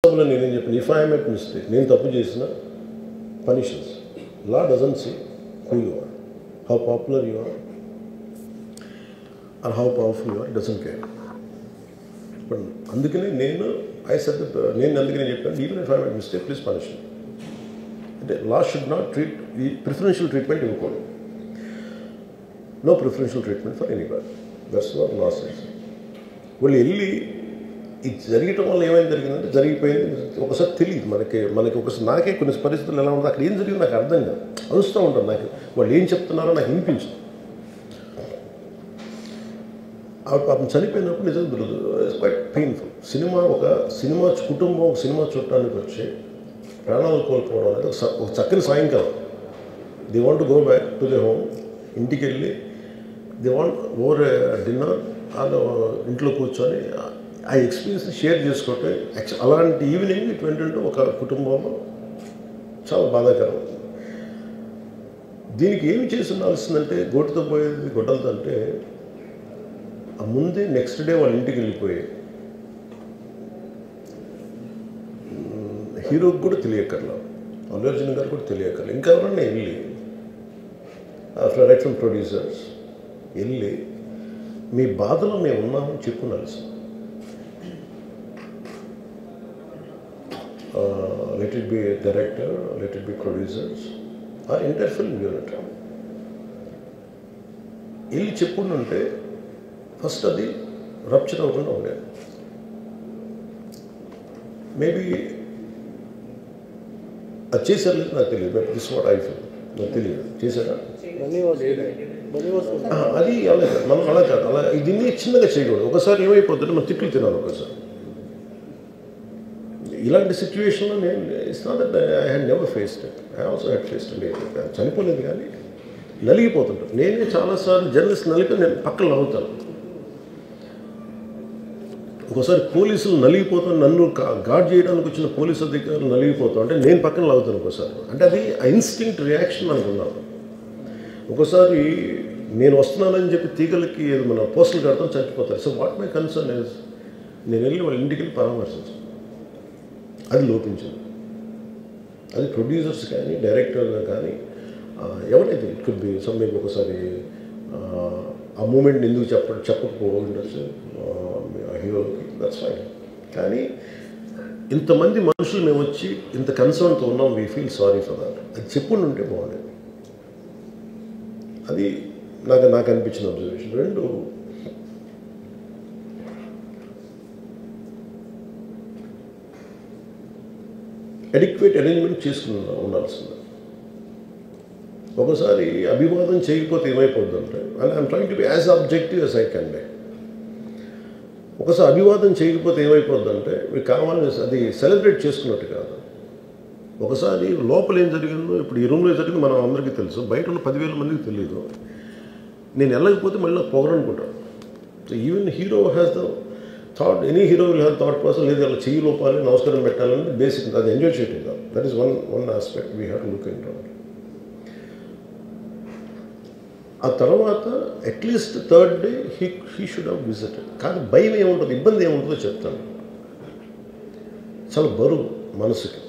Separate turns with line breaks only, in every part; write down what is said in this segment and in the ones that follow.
నేనేం చెప్పాను, if I make mistake, నేను తప్పు చేసిన punishments. Law doesn't see who you are, how popular you are are how powerful you are, doesn't care. But అందుకనే నేను అందుకనే చెప్పాను, even if I make mistake please punish me. అంటే law should not treat ఈ preferential treatment ఇవ్వకూడదు. No preferential treatment for anybody. That's what law says. వాళ్ళు వెళ్ళి ఇది జరగటం వల్ల ఏమైనా జరిగిందంటే జరిగిపోయింది. ఒకసారి తెలియదు మనకి ఒకసారి నాకే కొన్ని పరిస్థితులు ఎలా ఉంటుంది, అక్కడ ఏం జరిగింది నాకు అర్థం కాదు, అరుస్తూ ఉంటాను. నాకు వాళ్ళు ఏం చెప్తున్నారో నాకు వినిపించదు. పాపం చనిపోయినప్పుడు నిజంగా ఇట్స్ క్వైట్ పెయిన్ఫుల్. సినిమా కుటుంబం ఒక సినిమా చూడటానికి వచ్చి ప్రాణాలు కోల్పోవడం అనేది ఒక చక్కని సాయంకాలం. They want to go back to the home. ఇంటికి వెళ్ళి దే వాంట్ ఓవర్ డిన్నర్ వాళ్ళు ఇంట్లో కూర్చొని ఆ ఎక్స్పీరియన్స్ షేర్ చేసుకుంటే అలాంటి ఈవినింగ్ ఇటువంటి ఒక కుటుంబంలో చాలా బాధాకరం. దీనికి ఏమి చేసి ఉండాల్సిందంటే గోటుతో పోయేది గొడ్డలతో అంటే ఆ ముందే నెక్స్ట్ డే వాళ్ళ ఇంటికి వెళ్ళిపోయి హీరోకి కూడా తెలియక్కర్లా, అల్లు అర్జున్ గారు కూడా తెలియక్కర్లా, ఇంకా ఎవరన్నా వెళ్ళి రైట్ ఫ్రమ్ ప్రొడ్యూసర్స్ వెళ్ళి మీ బాధలో మేము ఉన్నామని చెప్పుకోవాల్సి. Let it be a director, let it be producers, or entire film unit. వెళ్ళి చెప్పుకుంటుంటే ఫస్ట్ అది రప్చర్ అవ్వకుండా ఉండేది. మేబీ అది చేశారు లేదు నాకు తెలియదు, but this what I feel. నాకు తెలియదు చేశారా అది మనం అలా కాదు. అలా దీన్ని చిన్నగా చేయకూడదు. ఒకసారి ఏమైపోతుందంటే మనం తిట్లు తినాలి. ఒకసారి ఇలాంటి సిచ్యువేషన్లో నేను it's not that I had never faced it. I also had faced it. చనిపోలేదు కానీ నలిగిపోతుంటాను. నేనే చాలాసార్లు జర్నలిస్ట్ నలిపి నేను పక్కన నవ్వుతాను. ఒకసారి పోలీసులు నలిగిపోతాను, నన్ను గార్డ్ చేయడానికి వచ్చిన పోలీసు అధికారులు నలిగిపోతాం అంటే నేను పక్కన లాగుతాను ఒకసారి. అంటే అది ఇన్స్టింక్ట్ రియాక్షన్ మనకు ఉన్నాను. ఒకసారి నేను వస్తున్నానని చెప్పి తీగలకి మన పోస్టులు కడతాం, చచ్చిపోతారు. So what my concern is నేను వెళ్ళి వాళ్ళ ఇంటికి వెళ్ళి పరామర్శించాను. అది లోపించింది. అది ప్రొడ్యూసర్స్ కానీ డైరెక్టర్గా కానీ ఎవరైతే it could be some maybe ఒకసారి ఆ మూమెంట్ని ఎందుకు చెప్పకపోవడం ఉండొచ్చు హీరోకి, దట్స్ ఫైన్. కానీ ఇంతమంది మనుషులు మేము వచ్చి ఇంత కన్సర్న్తో ఉన్నాం, we feel sorry for that, అది చెప్పుండి ఉంటే బాగుండేది. అది నాకు అనిపించిన అబ్జర్వేషన్. రెండు, అడిక్వేట్ అరేంజ్మెంట్ చేసుకుని ఉండాల్సింది. ఒకసారి అభివాదం చేయకపోతే ఏమైపోతుందంటే, I'm trying to be as objective as I can be. ఒకసారి అభివాదం చేయకపోతే ఏమైపోతుందంటే మీకు కావాలని అది సెలబ్రేట్ చేసుకున్నట్టు కాదు. ఒకసారి లోపల ఏం జరిగిందో, ఇప్పుడు ఈ రూమ్లో జరిగింది మనం అందరికీ తెలుసు, బయట ఉన్న 10,000 మందికి తెలియదు. నేను వెళ్ళకపోతే మళ్ళీ పొగరనుకుంటాను. Even hero has the thought, any hero will have thought process, లేదు అలా చెయ్యి లోపాలి, నమస్కారం పెట్టాలని బేసిక్. అది ఎంజాయ్ చేయటం కాదు. That is one aspect we have to look in to. ఆ తర్వాత at least third day he should have visited. కానీ భయం ఏముంటుంది, ఇబ్బంది ఏముంటుందో చెప్తాను. చాలా బరువు మనసుకి,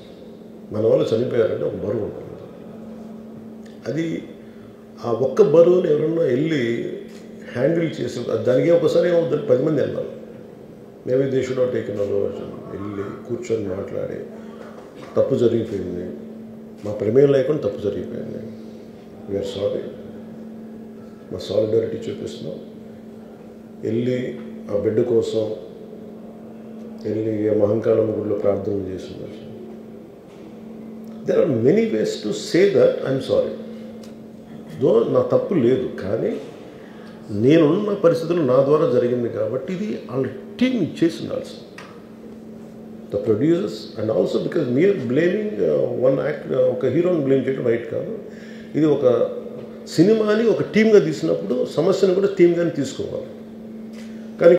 మన వల్ల చనిపోయారంటే ఒక బరువు ఉంటుంది. అది ఆ ఒక్క బరువుని ఎవరన్నా వెళ్ళి హ్యాండిల్ చేసి దానికి ఒకసారి ఏమవుతుంది, 10 మంది వెళ్ళాలి. Maybe they should not take an version. వెళ్ళి కూర్చొని మాట్లాడి తప్పు జరిగిపోయింది, మా ప్రమేయం లేకుండా తప్పు జరిగిపోయింది, వీఆర్ సారీ, మా సాలిడారిటీ చూపిస్తున్నాం. వెళ్ళి ఆ బిడ్డ కోసం వెళ్ళి మహంకాళం గుడిలో ప్రార్థన చేస్తున్నారు. There are many ways to say that I'm sorry. Though నా తప్పు లేదు, కానీ నేనున్న పరిస్థితులు నా ద్వారా జరిగింది కాబట్టి ఇది వాళ్ళ టీం ఇచ్చేసి ఉండాల్సింది. The producers and also because మీరు బ్లేమింగ్ వన్ యాక్ట్, ఒక హీరోని బ్లేమ్ చేయడం రైట్ కాదు. ఇది ఒక సినిమాని ఒక టీమ్గా తీసినప్పుడు సమస్యను కూడా టీమ్గానే తీసుకోవాలి.